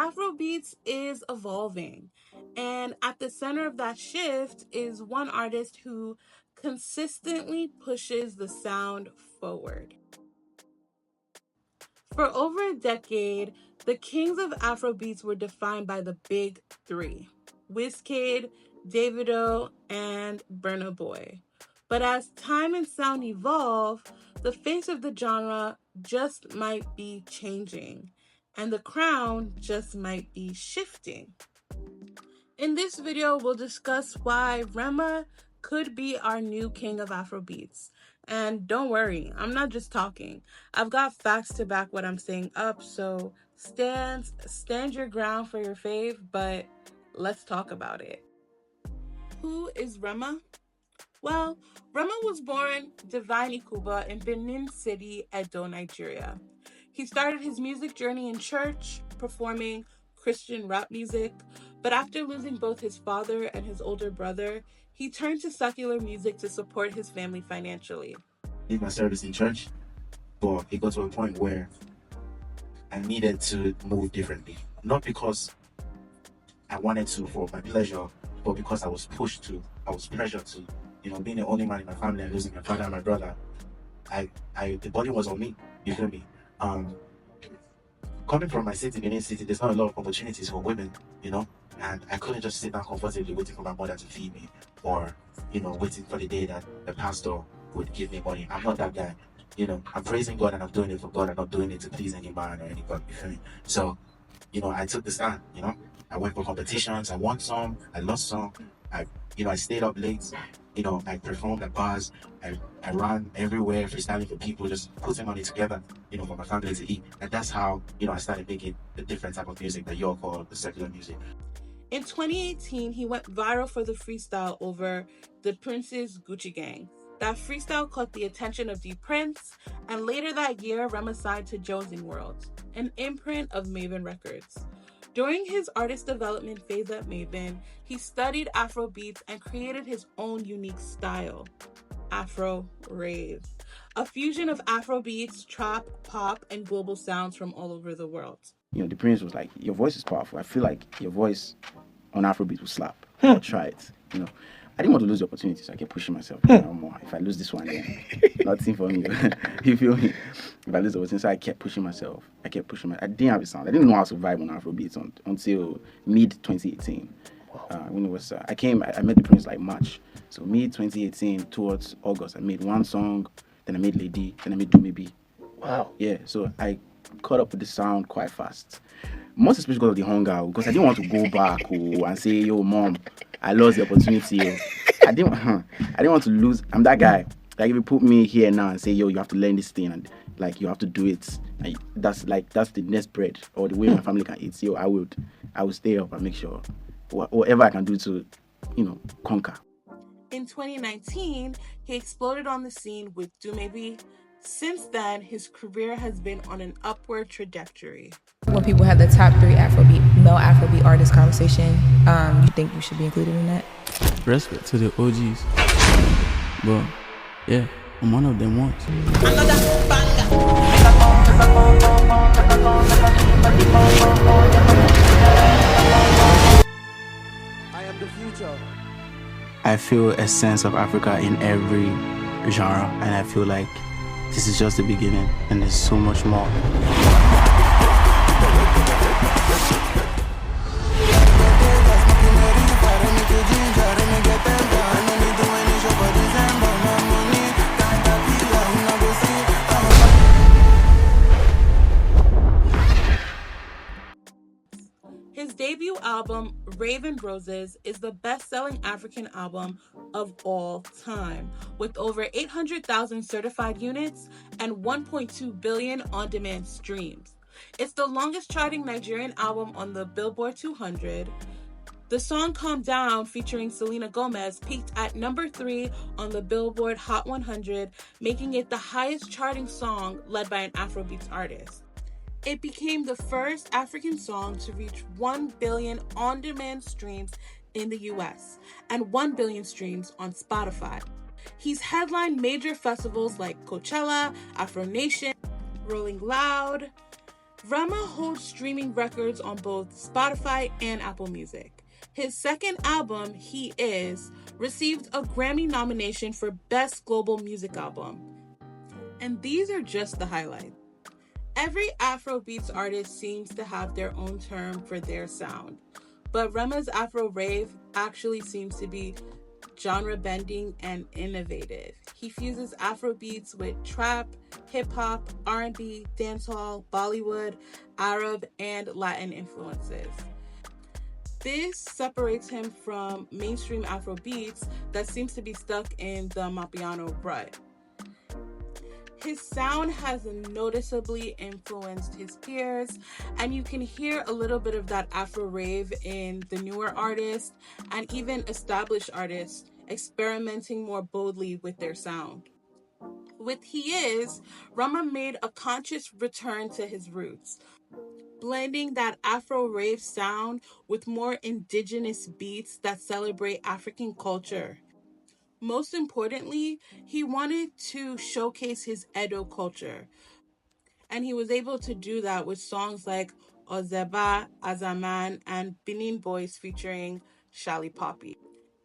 Afrobeats is evolving, and at the center of that shift is one artist who consistently pushes the sound forward. For over a decade, the kings of Afrobeats were defined by the big three: Wizkid, Davido, and Burna Boy. But as time and sound evolve, the face of the genre just might be changing, and the crown just might be shifting. In this video, we'll discuss why Rema could be our new king of Afrobeats. And don't worry, I'm not just talking. I've got facts to back what I'm saying up, so stand your ground for your fave, but let's talk about it. Who is Rema? Well, Rema was born Divine Ikuba in Benin City, Edo, Nigeria. He started his music journey in church, performing Christian rap music, but after losing both his father and his older brother, he turned to secular music to support his family financially. I did my service in church, but it got to a point where I needed to move differently. Not because I wanted to for my pleasure, but because I was pushed to, I was pressured to. Being the only man in my family and losing my father and my brother, the body was on me, you feel me? Coming from my city, Benin City, there's not a lot of opportunities for women, and I couldn't just sit down comfortably waiting for my mother to feed me, or, waiting for the day that the pastor would give me money. I'm not that guy. I'm praising God and I'm doing it for God. I'm not doing it to please any man or anybody, you feel me? So, I took the stand, I went for competitions, I won some, I lost some, I stayed up late, I performed at bars, I ran everywhere, freestyling for people, just putting money together, for my family to eat. And that's how, I started making the different type of music that y'all call the secular music. In 2018, he went viral for the freestyle over the Prince's Gucci Gang. That freestyle caught the attention of the Prince, and later that year, Rema signed to GenZMusic, an imprint of Maven Records. During his artist development phase at Maven, he studied Afrobeats and created his own unique style, Afro-Rave, a fusion of Afrobeats, trap, pop, and global sounds from all over the world. The Prince was like, your voice is powerful. I feel like your voice on Afrobeats will slap. Try it. I didn't want to lose the opportunity, so I kept pushing myself more. If I lose this one, then nothing for me. You feel me? If I lose the opportunity, so I kept pushing myself. I didn't have a sound. I didn't know how to survive on Afrobeats until mid 2018. When it was, I met the Prince like March. So mid 2018 towards August, I made one song. Then I made Lady. Then I made Do Maybe. Wow. Yeah. So I caught up with the sound quite fast. Most especially because of the hunger, because I didn't want to go back and say, yo, mom, I lost the opportunity. I didn't want to lose. I'm that guy. Like, if you put me here now and say, yo, you have to learn this thing and like you have to do it, and that's the next bread or the way my family can eat. So I would stay up and make sure whatever I can do to, conquer. In 2019, he exploded on the scene with Do Maybe. Since then, his career has been on an upward trajectory. When people have the top 3 male Afrobeat artist conversation, you think you should be included in that? Respect to the OGs. But yeah, I'm one of them once. I am the future. I feel a sense of Africa in every genre, and I feel like this is just the beginning, and there's so much more. His debut album, Raven Roses, is the best-selling African album of all time, with over 800,000 certified units and 1.2 billion on-demand streams. It's the longest charting Nigerian album on the Billboard 200. The song Calm Down, featuring Selena Gomez, peaked at number 3 on the Billboard Hot 100, making it the highest charting song led by an Afrobeats artist. It became the first African song to reach 1 billion on-demand streams in the US and 1 billion streams on Spotify. He's headlined major festivals like Coachella, Afro Nation, Rolling Loud, Rema holds streaming records on both Spotify and Apple Music. His second album, He Is, received a Grammy nomination for Best Global Music Album. And these are just the highlights. Every Afrobeats artist seems to have their own term for their sound, but Rema's Afro-Rave actually seems to be genre-bending and innovative. He fuses Afrobeats with trap, hip-hop, R&B, dancehall, Bollywood, Arab, and Latin influences. This separates him from mainstream Afrobeats that seems to be stuck in the Mapiano rut. His sound has noticeably influenced his peers, and you can hear a little bit of that Afro-Rave in the newer artists and even established artists experimenting more boldly with their sound. With He Is, Rema made a conscious return to his roots, blending that Afro-Rave sound with more indigenous beats that celebrate African culture. Most importantly, he wanted to showcase his Edo culture, and he was able to do that with songs like Ozeba, Azaman, and Benin Boys featuring Shali Poppy.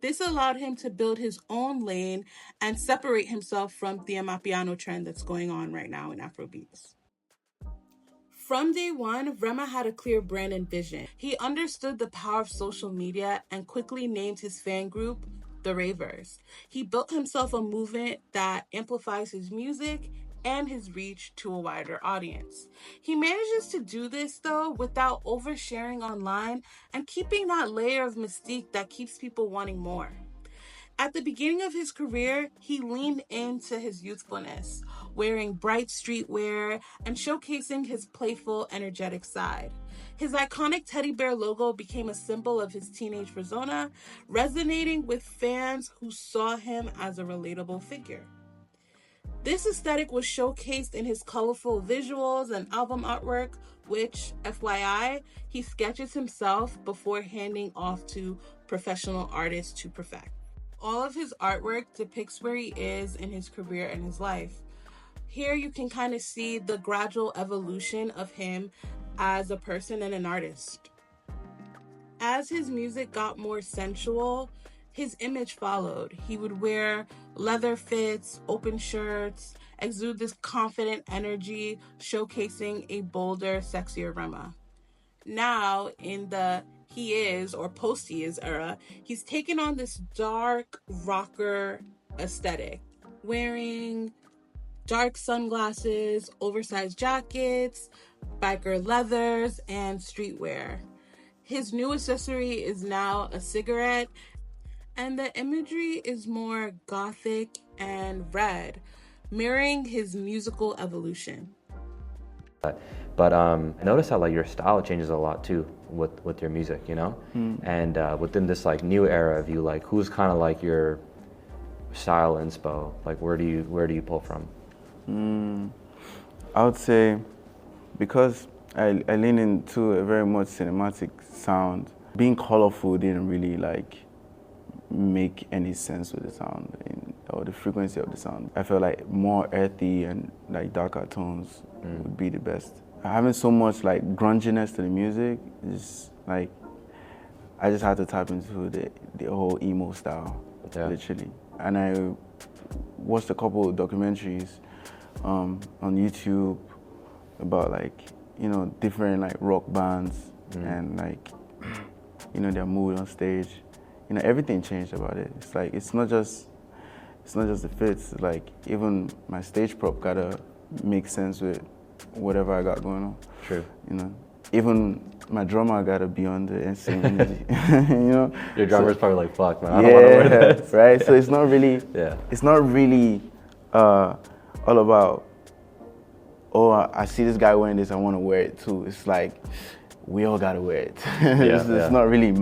This allowed him to build his own lane and separate himself from the Amapiano trend that's going on right now in Afrobeats. From day one, Rema had a clear brand and vision. He understood the power of social media and quickly named his fan group the Ravers. He built himself a movement that amplifies his music and his reach to a wider audience. He manages to do this, though, without oversharing online and keeping that layer of mystique that keeps people wanting more. At the beginning of his career, he leaned into his youthfulness, wearing bright streetwear and showcasing his playful, energetic side. His iconic teddy bear logo became a symbol of his teenage persona, resonating with fans who saw him as a relatable figure. This aesthetic was showcased in his colorful visuals and album artwork, which, FYI, he sketches himself before handing off to professional artists to perfect. All of his artwork depicts where he is in his career and his life. Here you can kind of see the gradual evolution of him as a person and an artist. As his music got more sensual, his image followed. He would wear leather fits, open shirts, exude this confident energy, showcasing a bolder, sexier Rema. Now, in the He Is or post He Is era, he's taken on this dark rocker aesthetic, wearing dark sunglasses, oversized jackets, biker leathers, and streetwear. His new accessory is now a cigarette, and the imagery is more gothic and red, mirroring his musical evolution. But I noticed how like your style changes a lot too with your music, you know? And within this like new era of you, like who's kind of like your style inspo? Like where do you pull from? I would say because I lean into a very much cinematic sound, being colorful didn't really like make any sense with the sound or the frequency of the sound. I felt like more earthy and like darker tones would be the best. Having so much like grunginess to the music, is like I just had to tap into the whole emo style, literally. And I watched a couple of documentaries on YouTube about like, you know, different like rock bands and like, you know, their mood on stage. You know, everything changed about it. It's like it's not just the fits. It's like even my stage prop gotta make sense with whatever I got going on. True. You know, even my drummer gotta be on the same energy. You know, Your drummer's probably like, fuck, man, I don't want to wear this. Right. So it's not really. It's not really all about. Oh, I see this guy wearing this, I want to wear it too. It's like we all gotta wear it. It's not really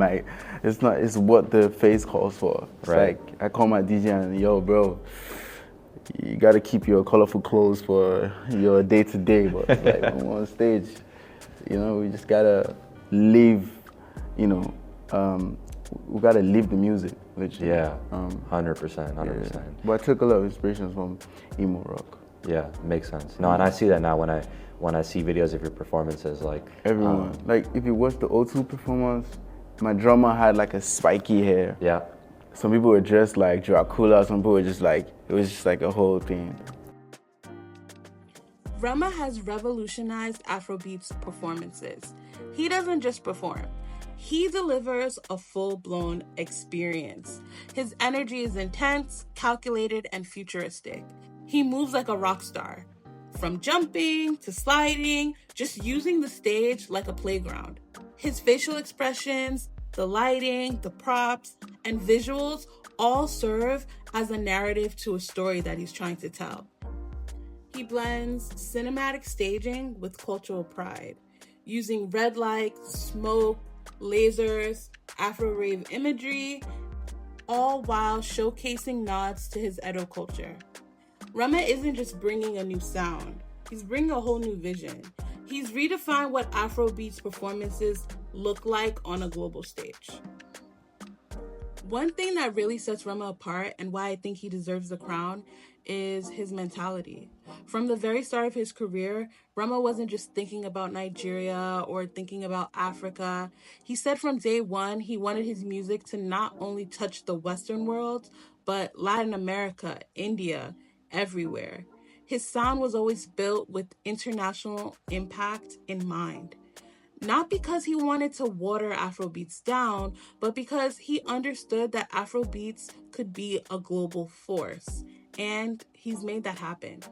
it's what the face calls for. It's like I call my DJ and yo, bro, you gotta keep your colorful clothes for your day to day, but like when we're on stage, you know, we just gotta live, you know, we gotta live the music, literally. 100%. But I took a lot of inspirations from emo rock. Yeah, makes sense. No, and I see that now when I see videos of your performances, like Everyone. Like, if you watch the O2 performance, my drummer had like a spiky hair. yeah. Some people were dressed like Dracula, some people were just like, it was just like a whole thing. Rema has revolutionized Afrobeats performances. He doesn't just perform. He delivers a full-blown experience. His energy is intense, calculated, and futuristic. He moves like a rock star. From jumping to sliding, just using the stage like a playground. His facial expressions, the lighting, the props, and visuals all serve as a narrative to a story that he's trying to tell. He blends cinematic staging with cultural pride, using red lights, smoke, lasers, Afro-Rave imagery, all while showcasing nods to his Edo culture. Rema isn't just bringing a new sound, he's bringing a whole new vision. He's redefined what Afrobeats performances look like on a global stage. One thing that really sets Rema apart and why I think he deserves the crown is his mentality. From the very start of his career, Rema wasn't just thinking about Nigeria or thinking about Africa. He said from day one he wanted his music to not only touch the Western world, but Latin America, India, everywhere. His sound was always built with international impact in mind. Not because he wanted to water Afrobeats down, but because he understood that Afrobeats could be a global force. And he's made that happen.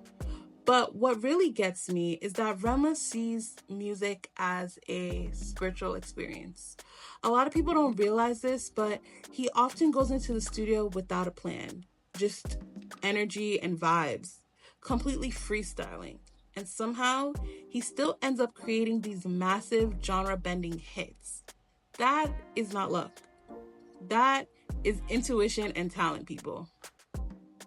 But what really gets me is that Rema sees music as a spiritual experience. A lot of people don't realize this, but he often goes into the studio without a plan. Just energy and vibes. Completely freestyling. And somehow, he still ends up creating these massive genre-bending hits. That is not luck. That is intuition and talent, people.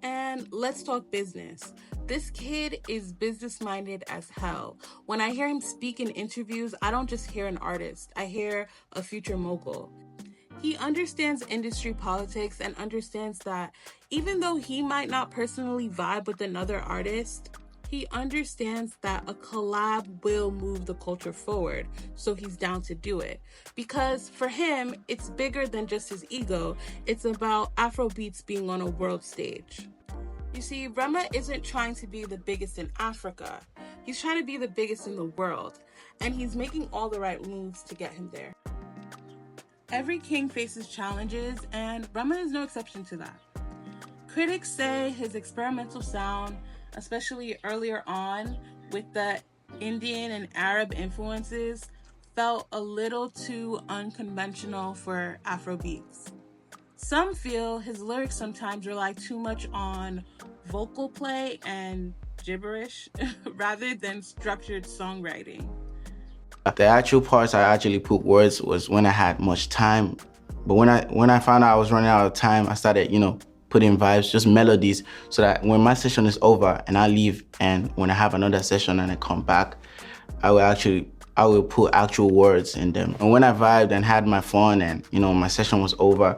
And let's talk business. This kid is business-minded as hell. When I hear him speak in interviews, I don't just hear an artist. I hear a future mogul. He understands industry politics and understands that even though he might not personally vibe with another artist, he understands that a collab will move the culture forward, so he's down to do it. Because for him, it's bigger than just his ego. It's about Afrobeats being on a world stage. You see, Rema isn't trying to be the biggest in Africa. He's trying to be the biggest in the world, and he's making all the right moves to get him there. Every king faces challenges, and Rema is no exception to that. Critics say his experimental sound, especially earlier on with the Indian and Arab influences, felt a little too unconventional for Afrobeats. Some feel his lyrics sometimes rely too much on vocal play and gibberish rather than structured songwriting. The actual parts I actually put words was when I had much time. But when I found out I was running out of time, I started, put in vibes, just melodies, so that when my session is over and I leave, and when I have another session and I come back, I will put actual words in them. And when I vibed and had my fun and, my session was over,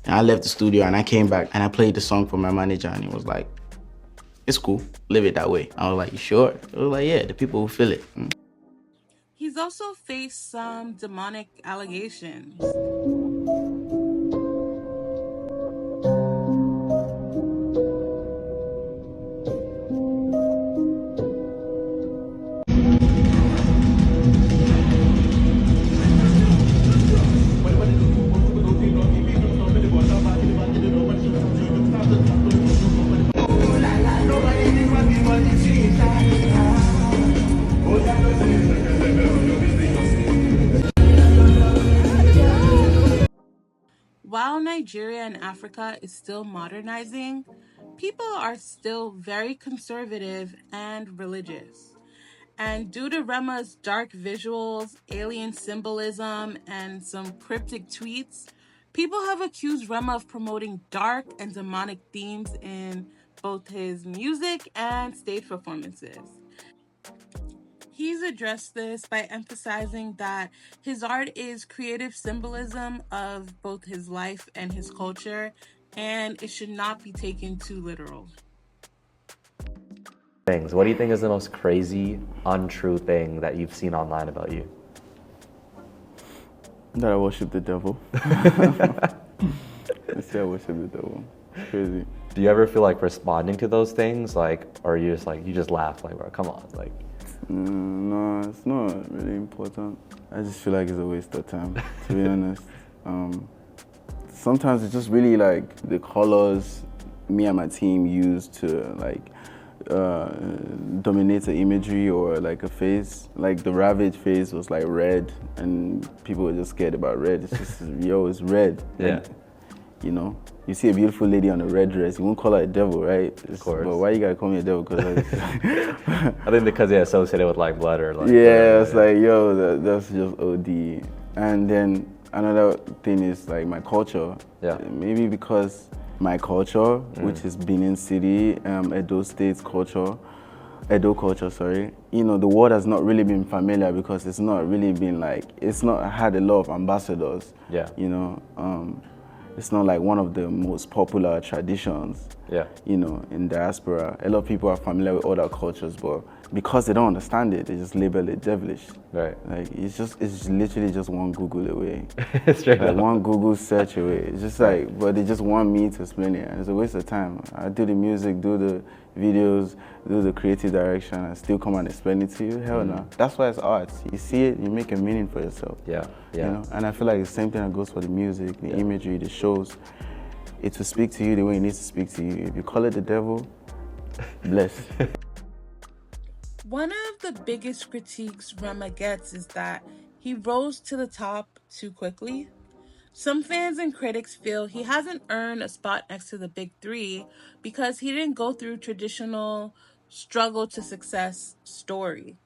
and I left the studio and I came back and I played the song for my manager, and he was like, it's cool, leave it that way. I was like, you sure? It was like, yeah, the people will feel it. He's also faced some demonic allegations. While Nigeria and Africa is still modernizing, people are still very conservative and religious. And due to Rema's dark visuals, alien symbolism, and some cryptic tweets, people have accused Rema of promoting dark and demonic themes in both his music and stage performances. He's addressed this by emphasizing that his art is creative symbolism of both his life and his culture, and it should not be taken too literal. Things. What do you think is the most crazy, untrue thing that you've seen online about you? That I worship the devil. They say I worship the devil. It's crazy. Do you ever feel like responding to those things, like, or you just laugh, like, bro, come on, like? No, it's not really important. I just feel like it's a waste of time, to be honest. Sometimes it's just really like the colors me and my team use to like dominate the imagery or like a face. Like the Ravage face was like red, and people were just scared about red. It's just, yo, it's red. Yeah. And, you know, you see a beautiful lady on a red dress, you won't call her a devil, right? Of course. But why you gotta call me a devil? Cause I think because they associate it with like blood or like. yeah, it's like, yo, that's just OD. And then another thing is like my culture. Yeah. Maybe because my culture, which is Benin City, Edo culture, sorry. You know, the word has not really been familiar because it's not really been like, it's not had a lot of ambassadors. Yeah. You know, it's not like one of the most popular traditions. Yeah. You know, in diaspora, a lot of people are familiar with other cultures, but because they don't understand it, they just label it devilish. Right. Like it's literally just one Google away. Straight Like up. one Google search away. It's just like, but they just want me to explain it, and it's a waste of time. I do the music, do the videos, do the creative direction, and still come and explain it to you. Hell no. That's why it's art. You see it, you make a meaning for yourself. Yeah. Yeah. You know? And I feel like the same thing that goes for the music, the imagery, the shows. It will speak to you the way it needs to speak to you. If you call it the devil, bless. One of the biggest critiques Rema gets is that he rose to the top too quickly. Some fans and critics feel he hasn't earned a spot next to the big three because he didn't go through traditional struggle to success story,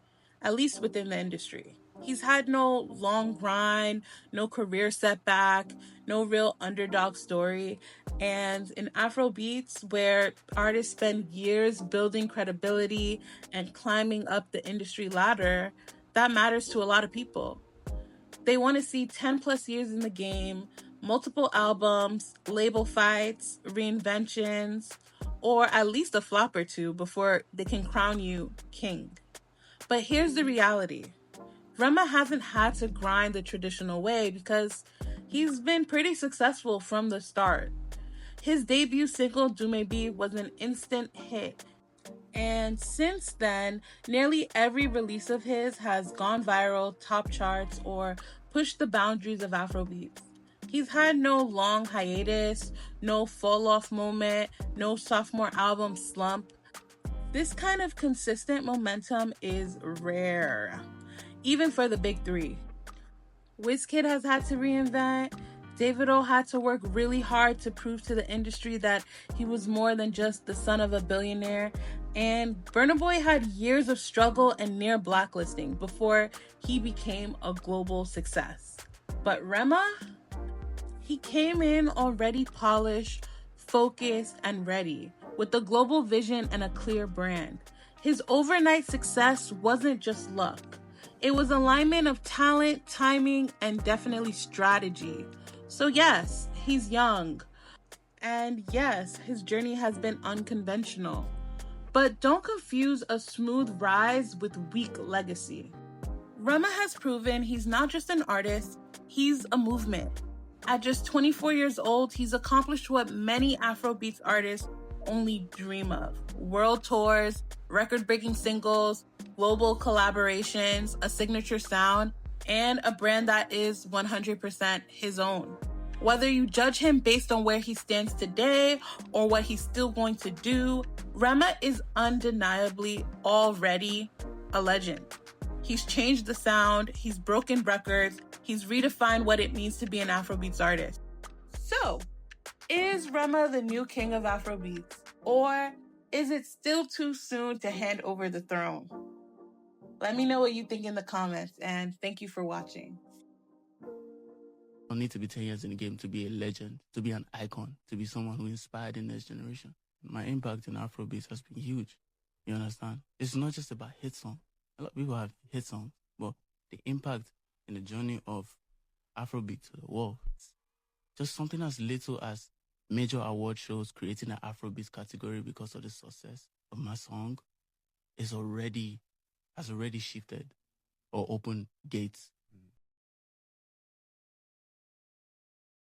at least within the industry. He's had no long grind, no career setback, no real underdog story. And in Afrobeats, where artists spend years building credibility and climbing up the industry ladder, that matters to a lot of people. They want to see 10 plus years in the game, multiple albums, label fights, reinventions, or at least a flop or two before they can crown you king. But here's the reality. Rema hasn't had to grind the traditional way because he's been pretty successful from the start. His debut single, Do Maybe, was an instant hit. And since then, nearly every release of his has gone viral, top charts, or pushed the boundaries of Afrobeats. He's had no long hiatus, no fall off moment, no sophomore album slump. This kind of consistent momentum is rare, even for the big three. Wizkid has had to reinvent. Davido had to work really hard to prove to the industry that he was more than just the son of a billionaire. And Burna Boy had years of struggle and near blacklisting before he became a global success. But Rema, he came in already polished, focused, and ready, with a global vision and a clear brand. His overnight success wasn't just luck. It was alignment of talent, timing, and definitely strategy. So yes, he's young. And yes, his journey has been unconventional. But don't confuse a smooth rise with weak legacy. Rema has proven he's not just an artist, he's a movement. At just 24 years old, he's accomplished what many Afrobeats artists only dream of. World tours, record-breaking singles, global collaborations, a signature sound, and a brand that is 100% his own. Whether you judge him based on where he stands today or what he's still going to do, Rema is undeniably already a legend. He's changed the sound, he's broken records, he's redefined what it means to be an Afrobeats artist. So, is Rema the new king of Afrobeats? Or is it still too soon to hand over the throne? Let me know what you think in the comments, and thank you for watching. You don't need to be 10 years in the game to be a legend, to be an icon, to be someone who inspired the next generation. My impact in Afrobeats has been huge. You understand? It's not just about hit songs. A lot of people have hit songs, but the impact in the journey of Afrobeat to the world, just something as little as major award shows creating an Afrobeat category because of the success of my song, has already shifted or opened gates